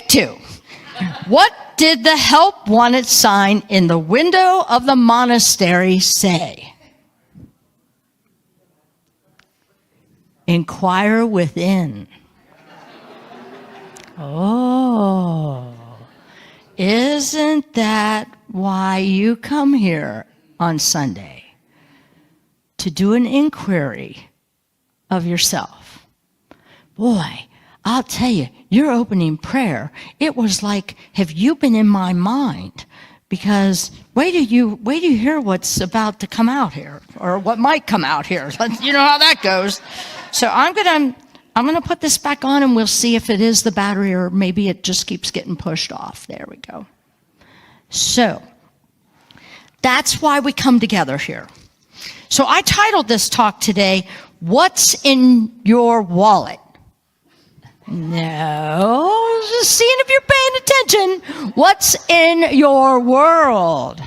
2. What did the help wanted sign in the window of the monastery say? Inquire within. Oh, isn't that why you come here on Sunday? To do an inquiry of yourself. Boy, I'll tell you, your opening prayer, it was like, have you been in my mind? Because wait till you hear what's about to come out here, or what might come out here. You know how that goes. So I'm gonna put this back on, and we'll see if it is the battery, or maybe it just keeps getting pushed off. There we go. So that's why we come together here. So I titled this talk today, What's in Your Wallet? No, just seeing if you're paying attention. What's in your world?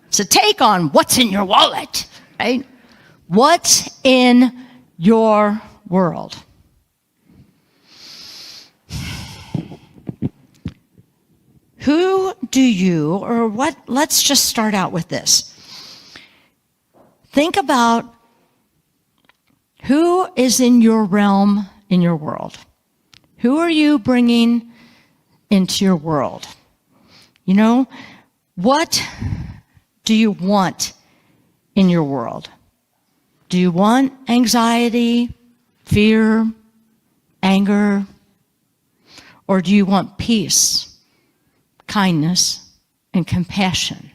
It's a take on what's in your wallet, right? What's in your world? Who do you, or what, let's just start out with this. Think about who is in your realm, in your world. Who are you bringing into your world? You know, what do you want in your world? Do you want anxiety, fear, anger? Or do you want peace, kindness, and compassion?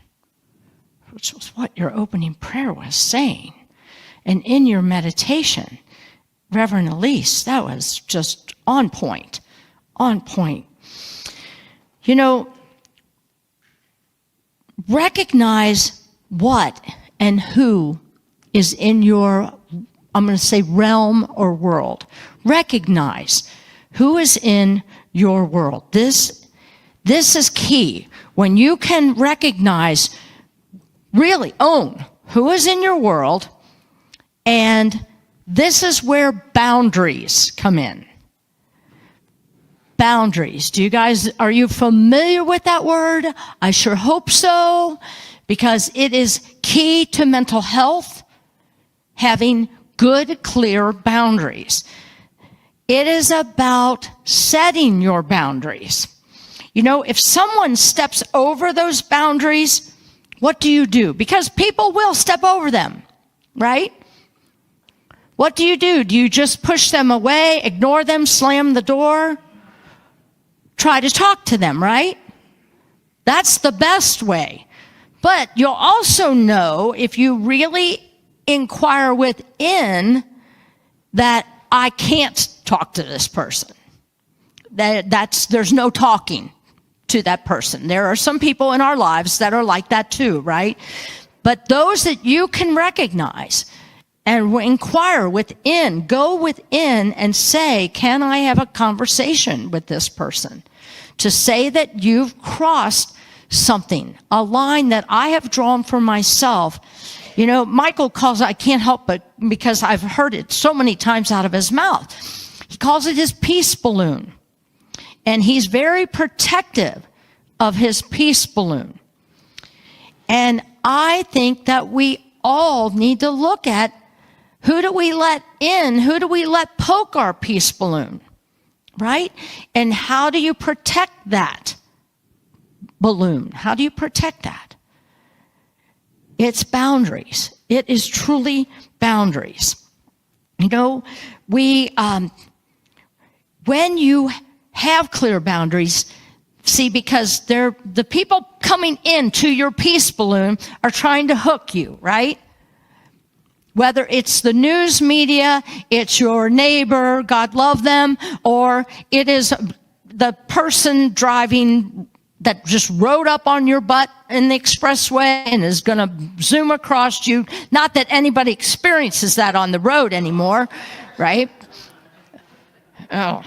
Which was what your opening prayer was saying. And in your meditation, Reverend Elise, that was just on point, on point. You know, recognize what and who is in your, I'm going to say realm or world. Recognize who is in your world. This is key. When you can recognize, really own who is in your world, and this is where boundaries come in. Boundaries. Are you familiar with that word? I sure hope so, because it is key to mental health, having good, clear boundaries. It is about setting your boundaries. You know, if someone steps over those boundaries, what do you do? Because people will step over them, right? What do? Do you just push them away, ignore them, slam the door? Try to talk to them, right? That's the best way. But you'll also know, if you really inquire within, that I can't talk to this person. There's no talking to that person. There are some people in our lives that are like that too, right? But those that you can recognize and inquire within, go within and say, can I have a conversation with this person? To say that you've crossed something, a line that I have drawn for myself. You know, Michael calls it, I can't help but, because I've heard it so many times out of his mouth. He calls it his peace balloon. And he's very protective of his peace balloon. And I think that we all need to look at, who do we let in? Who do we let poke our peace balloon? Right? And how do you protect that balloon? How do you protect that? It's boundaries. It is truly boundaries. You know, when you have clear boundaries, see, because the people coming into your peace balloon are trying to hook you, right? Whether it's the news media, it's your neighbor, God love them, or it is the person driving that just rode up on your butt in the expressway and is going to zoom across you. Not that anybody experiences that on the road anymore, right? Oh,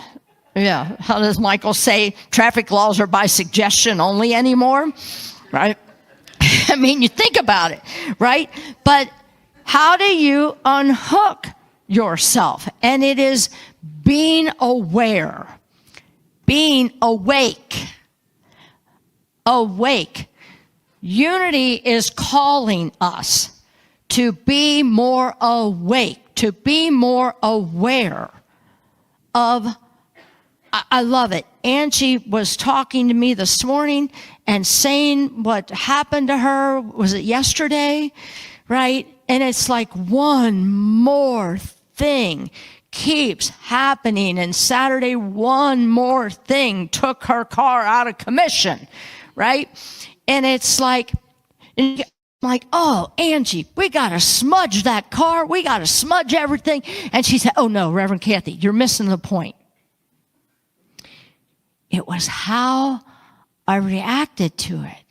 yeah. How does Michael say traffic laws are by suggestion only anymore, right? I mean, you think about it, right? But how do you unhook yourself? And it is being aware being awake. Awake. Unity is calling us to be more awake, to be more aware of. I love it. Angie was talking to me this morning and saying what happened to her. Was it yesterday? Right? And it's like one more thing keeps happening. And Saturday, one more thing took her car out of commission. Right? And it's like, oh, Angie, we got to smudge that car. We got to smudge everything. And she said, oh, no, Reverend Kathy, you're missing the point. It was how I reacted to it.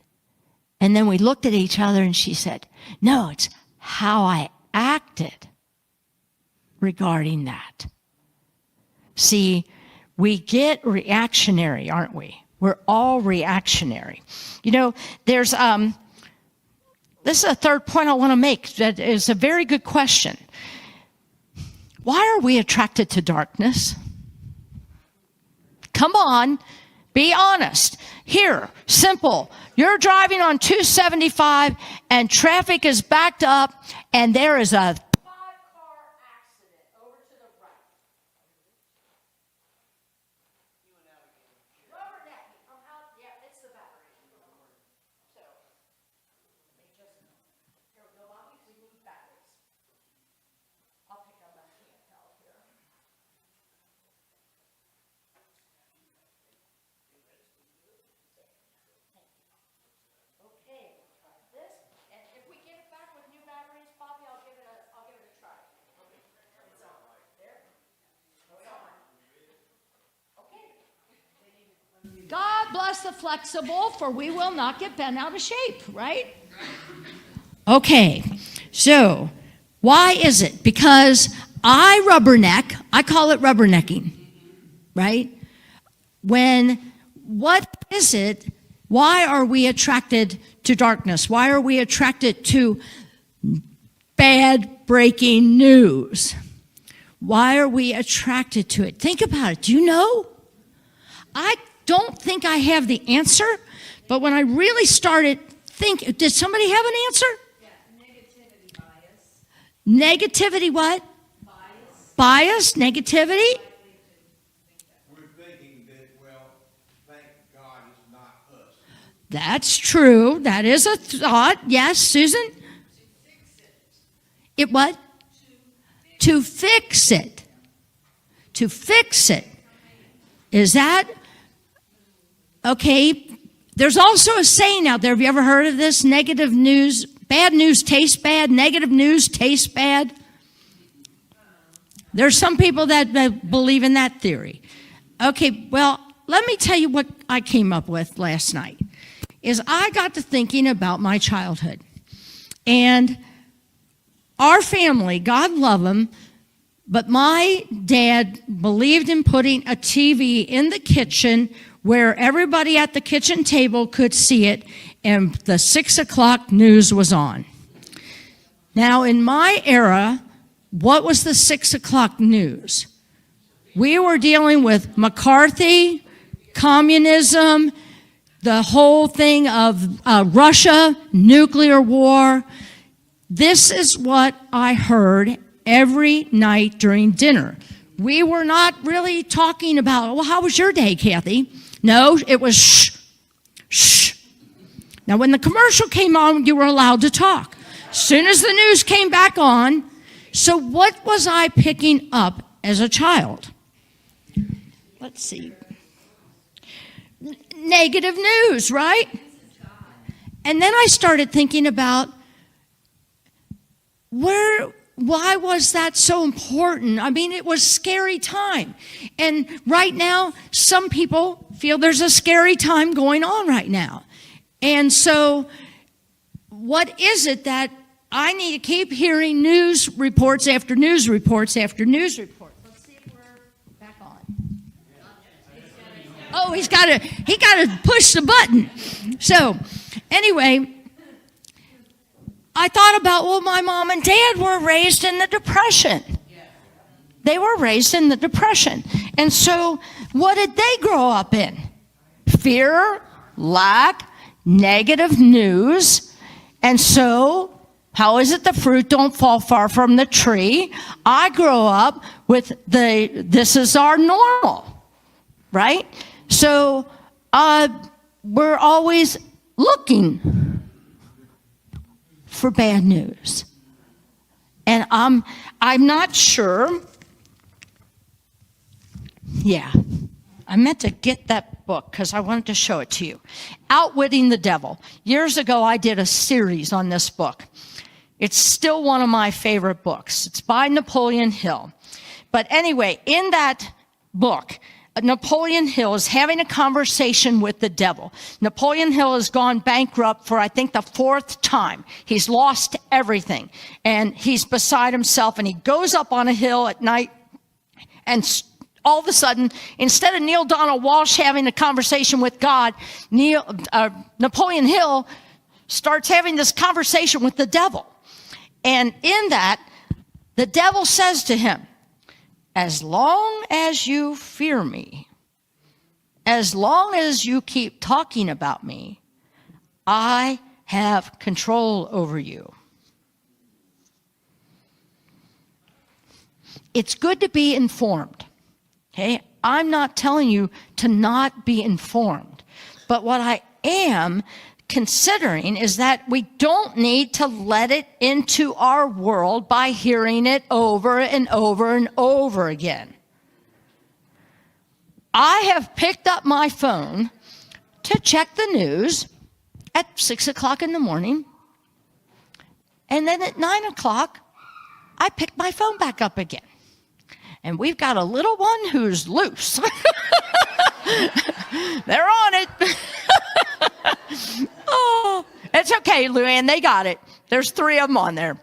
And then we looked at each other and she said, no, it's how I acted regarding that. See, we get reactionary, aren't we? We're all reactionary. You know, there's, this is a third point I want to make that is a very good question. Why are we attracted to darkness? Come on, be honest. Here, simple. You're driving on 275 and traffic is backed up and there is a 5-car accident over to the right. Rubber neck. Yeah, it's the battery. So, let me just, here we go, Bobby, we move batteries. I'll pick up that handheld here. Okay, we'll try this. And if we get it back with new batteries, Bobby, I'll give it a try. It's on. There. It's on. Okay. God bless the flexible, for we will not get bent out of shape, right? Okay. So, why is it? Because I rubberneck. I call it rubbernecking, right? What is it? Why are we attracted to darkness? Why are we attracted to bad breaking news? Why are we attracted to it? Think about it. Do you know? I don't think I have the answer, but when I really started thinking, did somebody have an answer? Yeah, negativity bias. Negativity what? Bias, negativity. We're thinking that, well, thank God it's not us. That's true. That is a thought. Yes, Susan? To fix it. It what? To fix it. To fix it. Is that? Okay. There's also a saying out there. Have you ever heard of this? Negative news, bad news tastes bad. Negative news tastes bad. There's some people that believe in that theory. Okay, well, let me tell you what I came up with last night. Is I got to thinking about my childhood. And our family, God love them, but my dad believed in putting a TV in the kitchen where everybody at the kitchen table could see it, and the 6 o'clock news was on. Now, in my era, what was the 6 o'clock news? We were dealing with McCarthy, communism, the whole thing of Russia, nuclear war. This is what I heard every night during dinner. We were not really talking about, well, how was your day, Kathy? No, it was shh, shh. Now, when the commercial came on, you were allowed to talk. As soon as the news came back on, so what was I picking up as a child? Let's see. Negative news, right? And then I started thinking about why was that so important? I mean, it was a scary time. And right now, some people feel there's a scary time going on right now. And so what is it that I need to keep hearing news reports after news reports after news reports? Let's see if we're back on. Oh, he got to push the button. So, anyway, I thought about, well, my mom and dad were raised in the Depression. They were raised in the Depression. And so what did they grow up in? Fear, lack, negative news. And so how is it the fruit don't fall far from the tree? I grow up with this is our normal, right? So we're always looking for bad news. And I'm not sure. Yeah, I meant to get that book because I wanted to show it to you. Outwitting the Devil. Years ago, I did a series on this book. It's still one of my favorite books. It's by Napoleon Hill. But anyway, in that book, Napoleon Hill is having a conversation with the devil. Napoleon Hill has gone bankrupt for, I think, the 4th time. He's lost everything. And he's beside himself. And he goes up on a hill at night. And all of a sudden, instead of Neil Donald Walsh having a conversation with God, Napoleon Hill starts having this conversation with the devil. And in that, the devil says to him, as long as you fear me, as long as you keep talking about me, I have control over you. It's good to be informed. Okay? I'm not telling you to not be informed. But what I am considering is that we don't need to let it into our world by hearing it over and over and over again. I have picked up my phone to check the news at 6 o'clock in the morning. And then at 9 o'clock, I pick my phone back up again. And we've got a little one who's loose. They're on it. Oh, it's okay, Luann. They got it. There's 3 of them on there.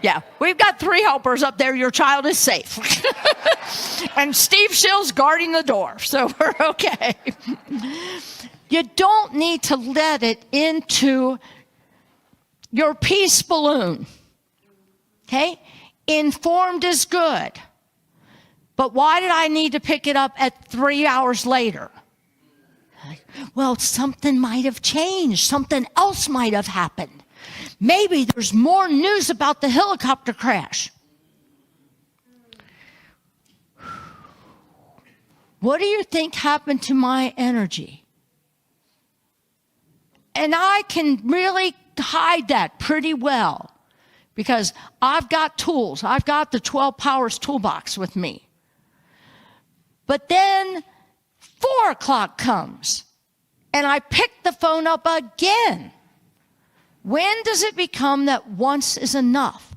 Yeah, we've got 3 helpers up there. Your child is safe. And Steve Shill's guarding the door, so we're okay. You don't need to let it into your peace balloon. Okay? Informed is good. But why did I need to pick it up at 3 hours later? Well, something might have changed. Something else might have happened. Maybe there's more news about the helicopter crash. What do you think happened to my energy? And I can really hide that pretty well because I've got tools. I've got the 12 Powers toolbox with me. But then 4 o'clock comes and I pick the phone up again. When does it become that once is enough?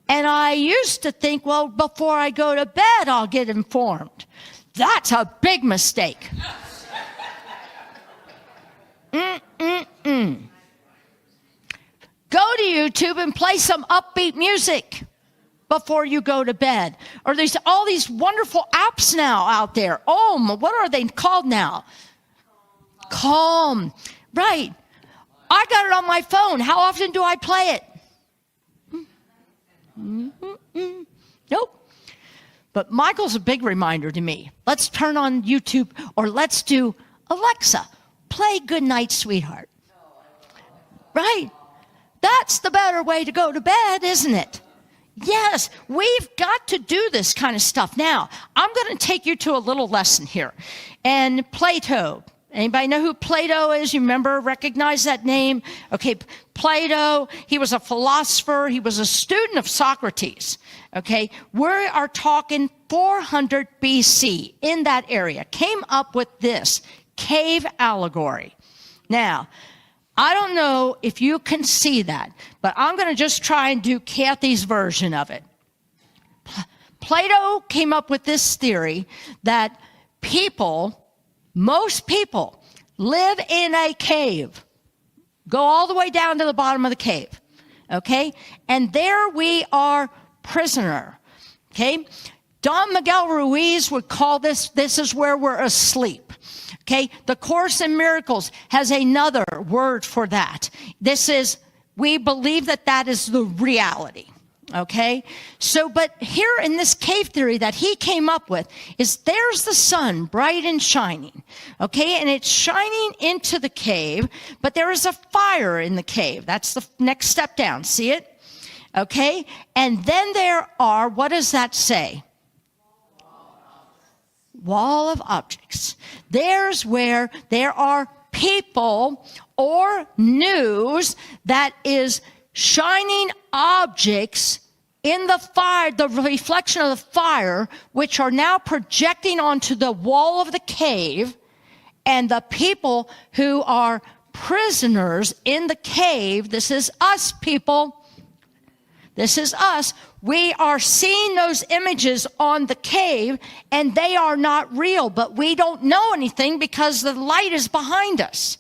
And I used to think, well, before I go to bed, I'll get informed. That's a big mistake. Go to YouTube and play some upbeat music before you go to bed. Or there's all these wonderful apps now out there. Oh, what are they called now? Calm. Right. I got it on my phone. How often do I play it? Nope. But Michael's a big reminder to me. Let's turn on YouTube, or let's do Alexa, play Good Night, Sweetheart. Right. That's the better way to go to bed, isn't it? Yes, we've got to do this kind of stuff. Now, I'm going to take you to a little lesson here. And Plato. Anybody know who Plato is? You remember, recognize that name? Okay, Plato, he was a philosopher. He was a student of Socrates. Okay, we are talking 400 BC in that area. Came up with this cave allegory. Now, I don't know if you can see that, but I'm going to just try and do Kathy's version of it. Plato came up with this theory that most people live in a cave. Go all the way down to the bottom of the cave. Okay? And there we are prisoner. Okay? Don Miguel Ruiz would call this is where we're asleep. Okay? The Course in Miracles has another word for that. We believe that is the reality. Okay, so but here in this cave theory that he came up with is there's the sun bright and shining, okay, and it's shining into the cave, but there is a fire in the cave. That's the next step down. See it? Okay, and then there are, what does that say? Wall of objects. There's where there are people or news that is shining objects in the fire, the reflection of the fire, which are now projecting onto the wall of the cave, and the people who are prisoners in the cave, this is us, people. This is us. We are seeing those images on the cave, and they are not real, but we don't know anything because the light is behind us.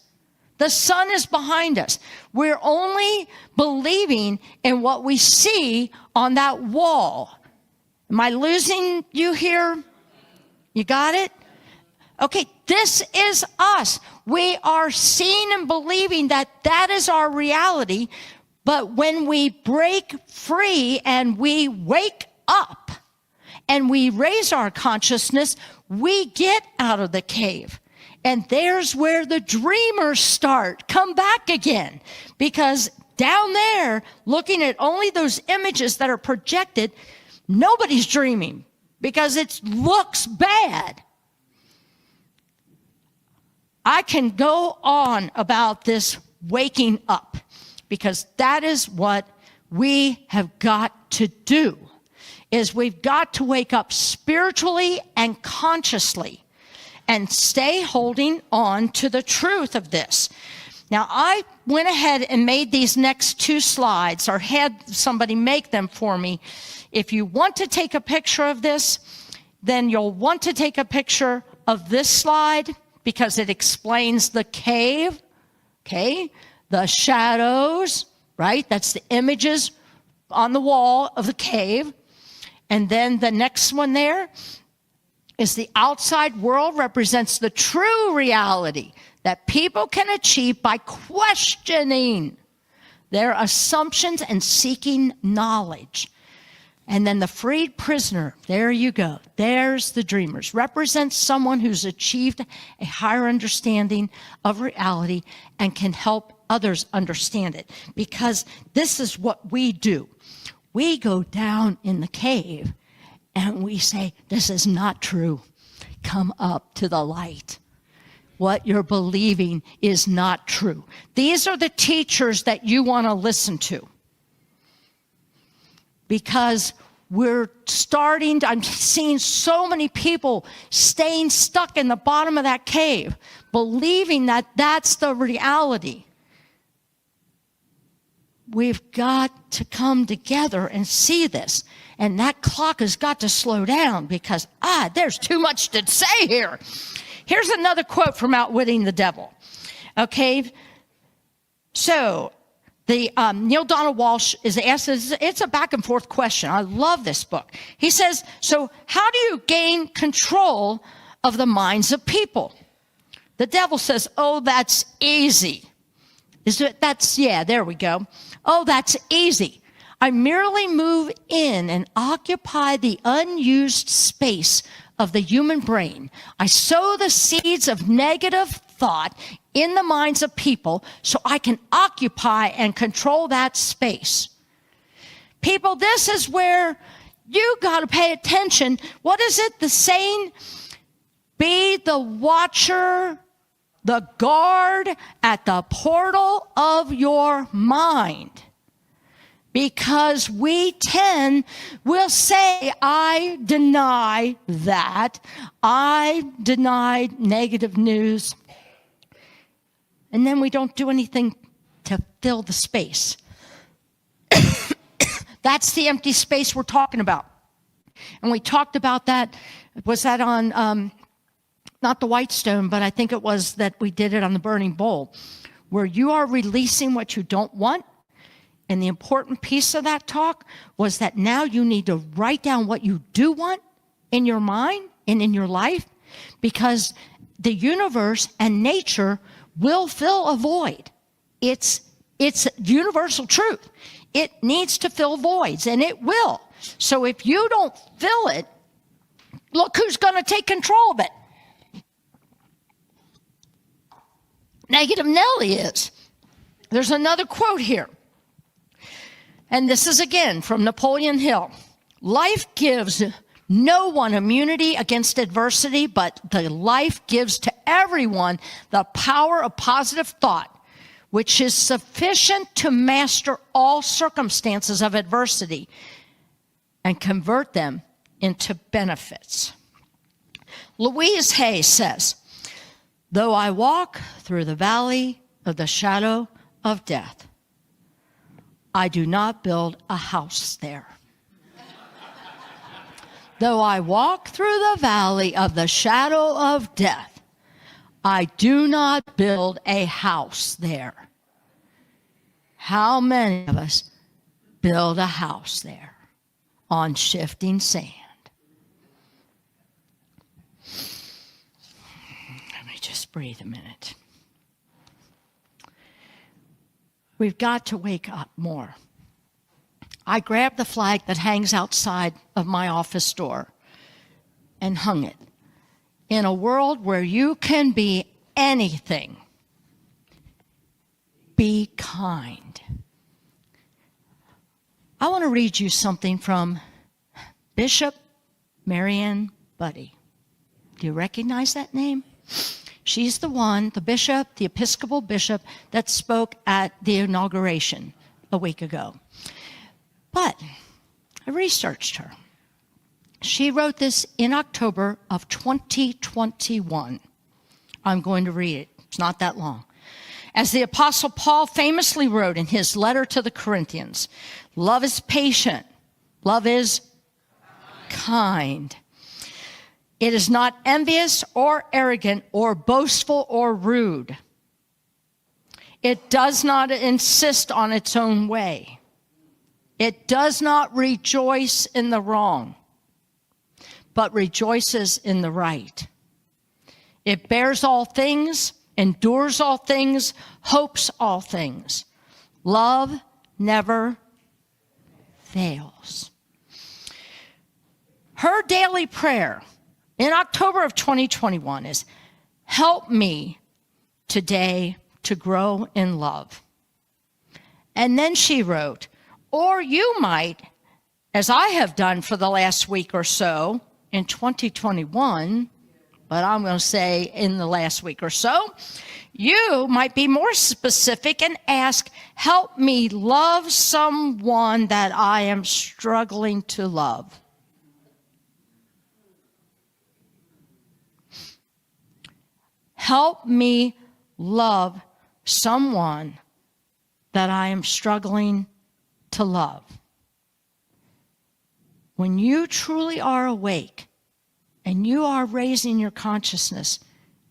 The sun is behind us. We're only believing in what we see on that wall. Am I losing you here? You got it? Okay, this is us. We are seeing and believing that that is our reality. But when we break free and we wake up and we raise our consciousness, we get out of the cave. And there's where the dreamers start. Come back again. Because down there, looking at only those images that are projected, nobody's dreaming because it looks bad. I can go on about this waking up because that is what we have got to do, is we've got to wake up spiritually and consciously and stay holding on to the truth of this. Now, I went ahead and made these next two slides, or had somebody make them for me. If you want to take a picture of this, then you'll want to take a picture of this slide because it explains the cave, okay? The shadows, right? That's the images on the wall of the cave. And then the next one there is the outside world represents the true reality that people can achieve by questioning their assumptions and seeking knowledge. And then the freed prisoner, there you go. There's the dreamers. Represents someone who's achieved a higher understanding of reality and can help others understand it. Because this is what we do. We go down in the cave and we say, this is not true. Come up to the light. What you're believing is not true. These are the teachers that you want to listen to. Because I'm seeing so many people staying stuck in the bottom of that cave, believing that that's the reality. We've got to come together and see this. And that clock has got to slow down because, there's too much to say here. Here's another quote from Outwitting the Devil. Okay, so the Neil Donald Walsh is asked, it's a back and forth question. I love this book. He says, so how do you gain control of the minds of people? The devil says, oh, that's easy. There we go. Oh, that's easy. I merely move in and occupy the unused space of the human brain. I sow the seeds of negative thought in the minds of people so I can occupy and control that space. People, this is where you got to pay attention. What is it? The saying, be the watcher, the guard at the portal of your mind. Because we'll say, I deny that. I deny negative news. And then we don't do anything to fill the space. That's the empty space we're talking about. And we talked about that. Was that on, not the Whitestone, but I think it was that we did it on the Burning Bowl, where you are releasing what you don't want. And the important piece of that talk was that now you need to write down what you do want in your mind and in your life, because the universe and nature will fill a void. It's universal truth. it needs to fill voids, and it will. So if you don't fill it, look who's going to take control of it. Negative Nelly is. There's another quote here. And this is again from Napoleon Hill. Life gives no one immunity against adversity, but the life gives to everyone the power of positive thought, which is sufficient to master all circumstances of adversity and convert them into benefits. Louise Hay says, though I walk through the valley of the shadow of death, I do not build a house there. Though I walk through the valley of the shadow of death, I do not build a house there. How many of us build a house there on shifting sand? Let me just breathe a minute. We've got to wake up more. I grabbed the flag that hangs outside of my office door and hung it. In a world where you can be anything, be kind. I want to read you something from Bishop Marianne Buddy. Do you recognize that name? She's the one, the bishop, the Episcopal bishop that spoke at the inauguration a week ago. But I researched her. She wrote this in October of 2021. I'm going to read it. It's not that long. As the Apostle Paul famously wrote in his letter to the Corinthians, love is patient. Love is kind. It is not envious or arrogant or boastful or rude. It does not insist on its own way. It does not rejoice in the wrong, but rejoices in the right. It bears all things, endures all things, hopes all things. Love never fails. Her daily prayer in October of 2021 is, help me today to grow in love. And then she wrote, or you might, as I have done for the last week or so in 2021, but I'm going to say in the last week or so, you might be more specific and ask, help me love someone that I am struggling to love. Help me love someone that I am struggling to love. When you truly are awake and you are raising your consciousness,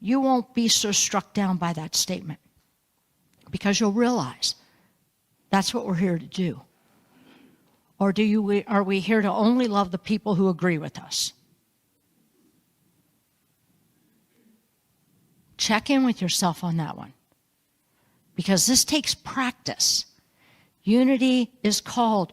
you won't be so struck down by that statement, because you'll realize that's what we're here to do. Or are we here to only love the people who agree with us? Check in with yourself on that one, because this takes practice. Unity is called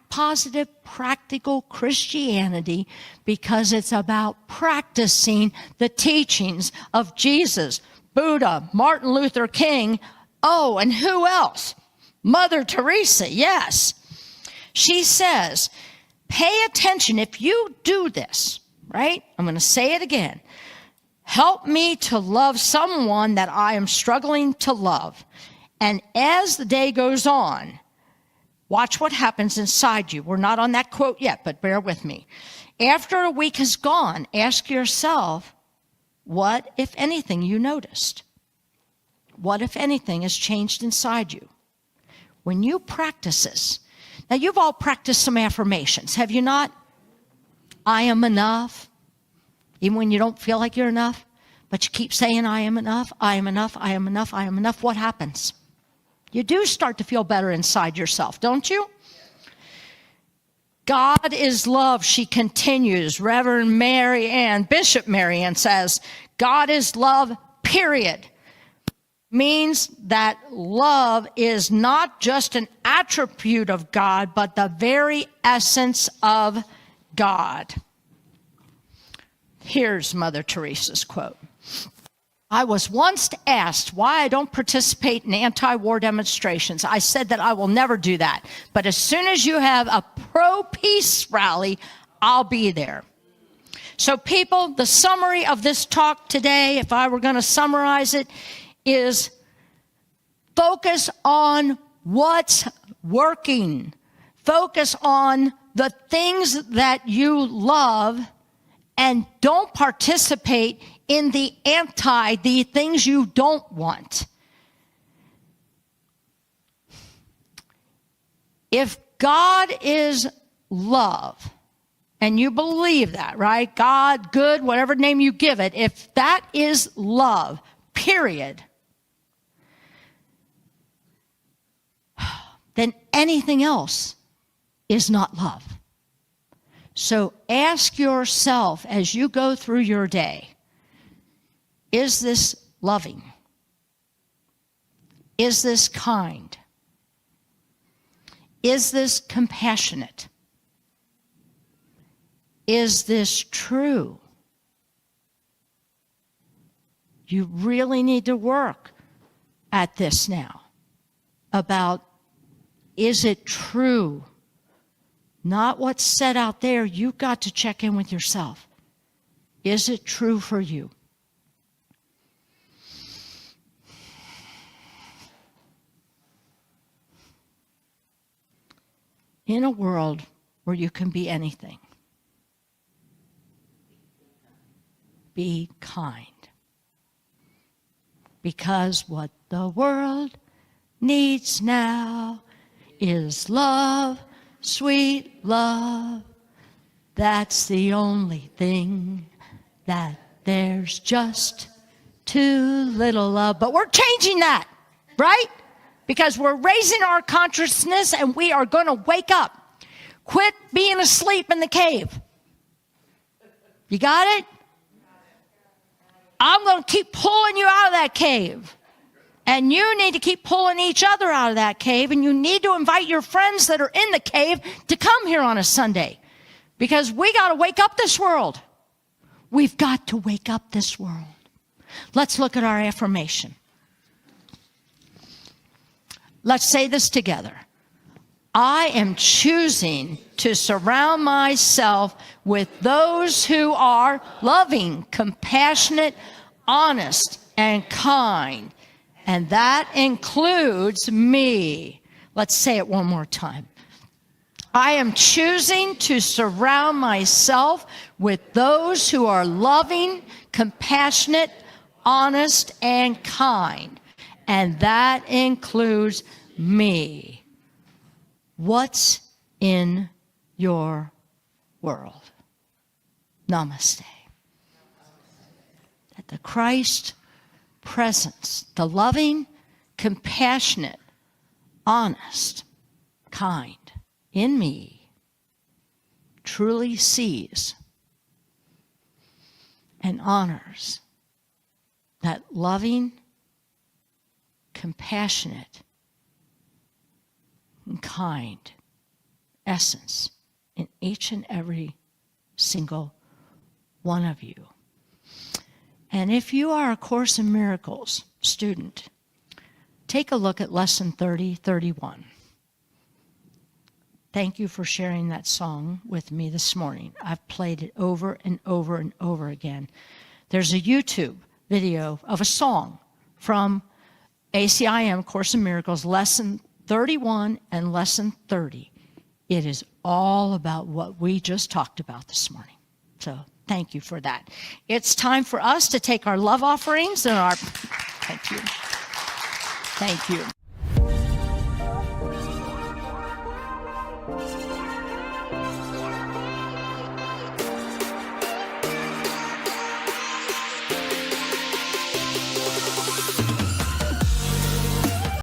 positive, practical Christianity because it's about practicing the teachings of Jesus, Buddha, Martin Luther King. Oh, and who else? Mother Teresa, yes. She says, pay attention. If you do this, right? I'm going to say it again. Help me to love someone that I am struggling to love. And as the day goes on, watch what happens inside you. We're not on that quote yet, but bear with me. After a week has gone, ask yourself, what, if anything, you noticed? What, if anything, has changed inside you? When you practice this, now you've all practiced some affirmations, have you not? I am enough. Even when you don't feel like you're enough, but you keep saying, I am enough, I am enough, I am enough, I am enough. What happens? You do start to feel better inside yourself, don't you? God is love, she continues. Reverend Mary Ann, Bishop Mary Ann says, God is love, period. means that love is not just an attribute of God, but the very essence of God. Here's Mother Teresa's quote. I was once asked why I don't participate in anti-war demonstrations. I said that I will never do that. But as soon as you have a pro-peace rally, I'll be there. So people, the summary of this talk today, if I were going to summarize it, is focus on what's working. Focus on the things that you love, and don't participate in the things you don't want. If God is love, and you believe that, right? God, good, whatever name you give it, if that is love, period, then anything else is not love. So ask yourself as you go through your day, is this loving? Is this kind? Is this compassionate? Is this true? You really need to work at this now about, is it true? Not what's said out there. You've got to check in with yourself. Is it true for you? In a world where you can be anything, be kind. Because what the world needs now is love, sweet love. That's the only thing that there's just too little of. But we're changing that, right? Because we're raising our consciousness and we are going to wake up. Quit being asleep in the cave. You got it? I'm going to keep pulling you out of that cave. And you need to keep pulling each other out of that cave. And you need to invite your friends that are in the cave to come here on a Sunday. Because we got to wake up this world. We've got to wake up this world. Let's look at our affirmation. Let's say this together. I am choosing to surround myself with those who are loving, compassionate, honest, and kind. And that includes me. Let's say it one more time. I am choosing to surround myself with those who are loving, compassionate, honest, and kind. And that includes me. What's in your world? Namaste. That the Christ presence, the loving, compassionate, honest, kind in me truly sees and honors that loving, compassionate, and kind essence in each and every single one of you. And if you are a Course in Miracles student, take a look at lesson 3031. Thank you for sharing that song with me this morning. I've played it over and over and over again. There's a YouTube video of a song from ACIM, Course in Miracles, lesson 31 and lesson 30. It is all about what we just talked about this morning. So thank you for that. It's time for us to take our love offerings and our, thank you. Thank you.